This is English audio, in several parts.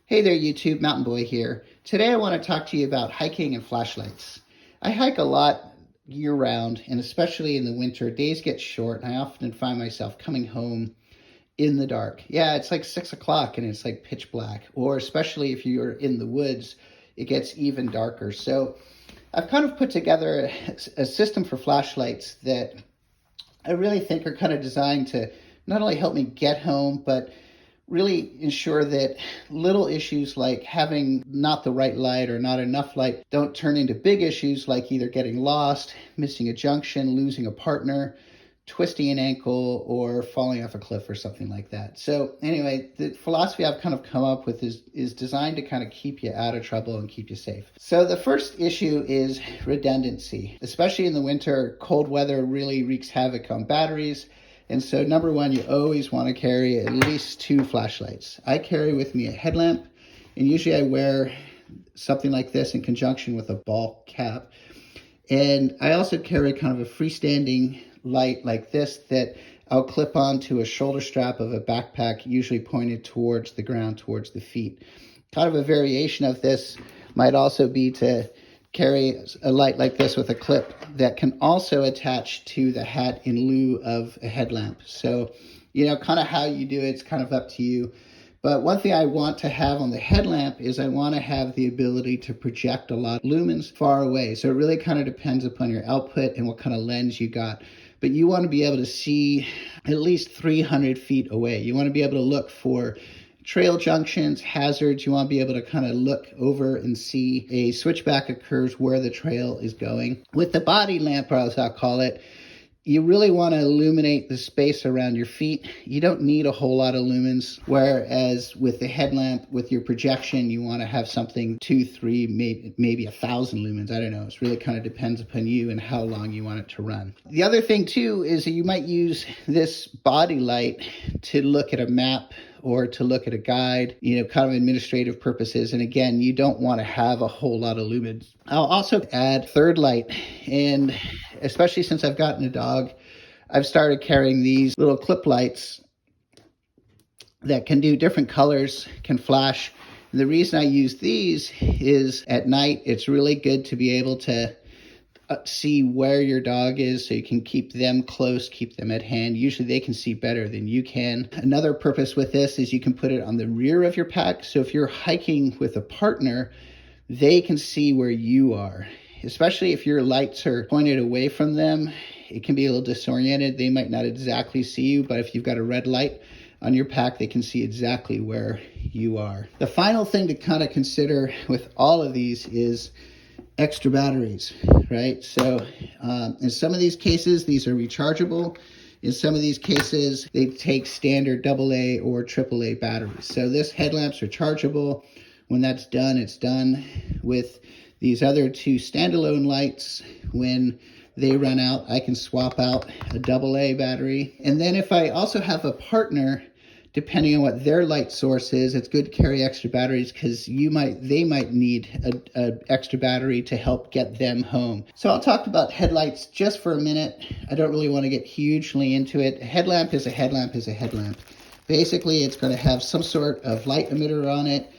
Hey there YouTube, Mountain Boy here. Today I want to talk to you about hiking and flashlights. I hike a lot year round, and especially in the winter, days get short and I often find myself coming home in the dark. Yeah, it's like 6 o'clock and it's like pitch black, or especially if you're in the woods, it gets even darker. So I've kind of put together a system for flashlights that I really think are kind of designed to not only help me get home, but really ensure that little issues like having not the right light or not enough light don't turn into big issues like either getting lost, missing a junction, losing a partner, twisting an ankle, or falling off a cliff or something like that. So anyway, the philosophy I've kind of come up with is designed to kind of keep you out of trouble and keep you safe. So the first issue is redundancy. Especially in the winter, cold weather really wreaks havoc on batteries. And so number one, you always want to carry at least 2 flashlights. I carry with me a headlamp, and usually I wear something like this in conjunction with a ball cap. And I also carry kind of a freestanding light like this that I'll clip onto a shoulder strap of a backpack, usually pointed towards the ground, towards the feet. Kind of a variation of this might also be to carry a light like this with a clip that can also attach to the hat in lieu of a headlamp. So, kind of how you do it's kind of up to you. But one thing I want to have on the headlamp is I want to have the ability to project a lot of lumens far away. So it really kind of depends upon your output and what kind of lens you got. But you want to be able to see at least 300 feet away. You want to be able to look for trail junctions, hazards. You want to be able to kind of look over and see a switchback occurs where the trail is going. With the body lamp, or as I'll call it, you really want to illuminate the space around your feet. You don't need a whole lot of lumens, whereas with the headlamp, with your projection, you want to have something 2, 3, maybe 1,000 lumens. I don't know. It really kind of depends upon you and how long you want it to run. The other thing too is that you might use this body light to look at a map or to look at a guide, kind of administrative purposes. And again, you don't want to have a whole lot of lumens. I'll also add third light, and especially since I've gotten a dog, I've started carrying these little clip lights that can do different colors, can flash. And the reason I use these is at night, it's really good to be able to see where your dog is so you can keep them close, keep them at hand. Usually they can see better than you can. Another purpose with this is you can put it on the rear of your pack. So if you're hiking with a partner, they can see where you are. Especially if your lights are pointed away from them, it can be a little disoriented. They might not exactly see you, but if you've got a red light on your pack, they can see exactly where you are. The final thing to kind of consider with all of these is extra batteries, right? So in some of these cases, these are rechargeable. In some of these cases, they take standard AA or AAA batteries. So this headlamp's rechargeable. When that's done, it's done. With these other 2 standalone lights, when they run out, I can swap out a AA battery. And then if I also have a partner, depending on what their light source is, it's good to carry extra batteries because they might need a extra battery to help get them home. So I'll talk about headlights just for a minute. I don't really want to get hugely into it. A headlamp is a headlamp is a headlamp. Basically, it's going to have some sort of light emitter on it,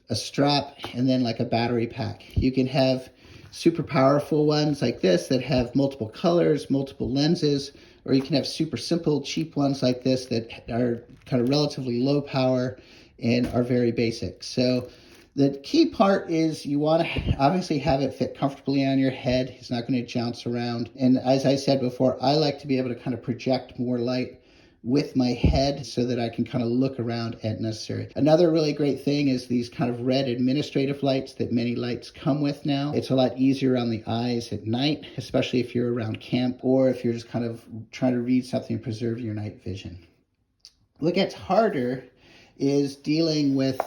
a strap, and then like a battery pack. You can have super powerful ones like this that have multiple colors, multiple lenses, or you can have super simple, cheap ones like this that are kind of relatively low power and are very basic. So the key part is you want to obviously have it fit comfortably on your head. It's not going to jounce around. And as I said before, I like to be able to kind of project more light with my head so that I can kind of look around at necessary. Another really great thing is these kind of red administrative lights that many lights come with now. It's a lot easier on the eyes at night, especially if you're around camp or if you're just kind of trying to read something and preserve your night vision. What gets harder is dealing with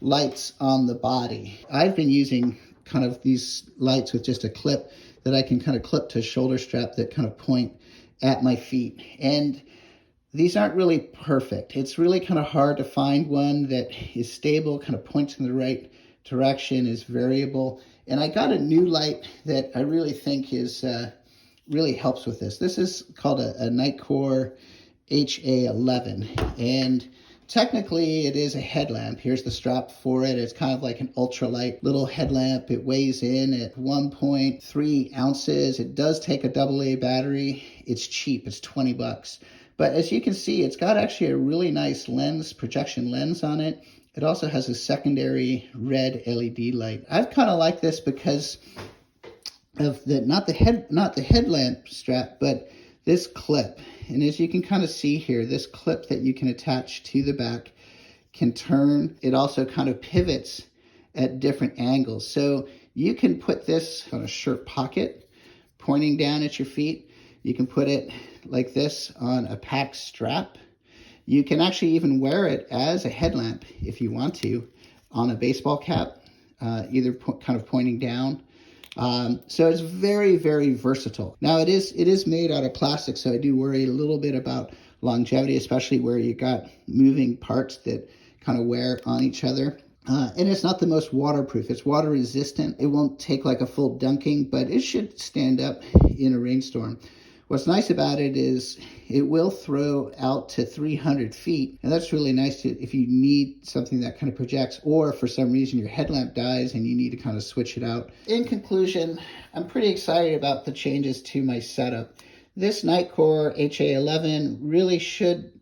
lights on the body. I've been using kind of these lights with just a clip that I can kind of clip to a shoulder strap that kind of point at my feet. And these aren't really perfect. It's really kind of hard to find one that is stable, kind of points in the right direction, is variable. And I got a new light that I really think is really helps with this. This is called a Nitecore HA-11. And Technically, it is a headlamp. Here's the strap for it. It's kind of like an ultralight little headlamp. It weighs in at 1.3 ounces. It does take a AA battery. It's cheap. It's 20 bucks. But as you can see, it's got actually a really nice lens, projection lens on it. It also has a secondary red LED light. I've kind of liked this because of the not the headlamp strap, but this clip. And as you can kind of see here, this clip that you can attach to the back can turn. It also kind of pivots at different angles. So you can put this on a shirt pocket pointing down at your feet. You can put it like this on a pack strap. You can actually even wear it as a headlamp if you want to on a baseball cap, either kind of pointing down. So it's very, very versatile. Now it is made out of plastic, so I do worry a little bit about longevity, especially where you got moving parts that kind of wear on each other. And it's not the most waterproof. It's water resistant. It won't take like a full dunking, but it should stand up in a rainstorm. What's nice about it is it will throw out to 300 feet, and that's really nice if you need something that kind of projects, or for some reason your headlamp dies and you need to kind of switch it out. In conclusion, I'm pretty excited about the changes to my setup. This Nitecore HA-11 really should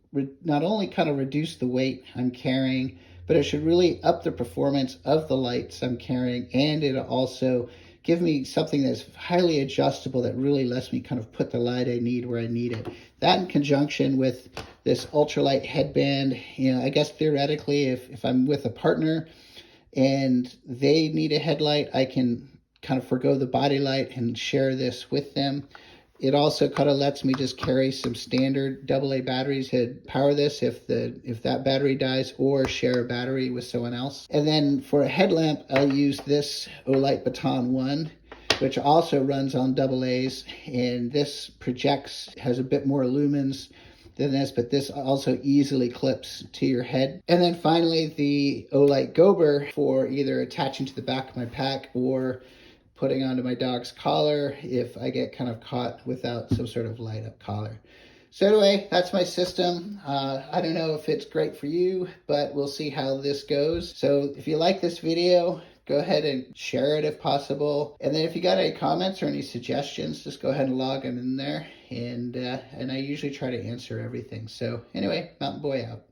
not only kind of reduce the weight I'm carrying, but it should really up the performance of the lights I'm carrying, and it'll also give me something that's highly adjustable that really lets me kind of put the light I need where I need it. That in conjunction with this ultralight headband, I guess theoretically if I'm with a partner and they need a headlight, I can kind of forgo the body light and share this with them. It also kind of lets me just carry some standard AA batteries to power this if that battery dies, or share a battery with someone else. And then for a headlamp, I'll use this Olight Baton 1, which also runs on AA's, and this projects, has a bit more lumens than this, but this also easily clips to your head. And then finally, the Olight Gober for either attaching to the back of my pack or putting onto my dog's collar if I get kind of caught without some sort of light up collar. So anyway, that's my system. I don't know if it's great for you, but we'll see how this goes. So if you like this video, go ahead and share it if possible. And then if you got any comments or any suggestions, just go ahead and log them in there. And I usually try to answer everything. So anyway, Mountain Boy out.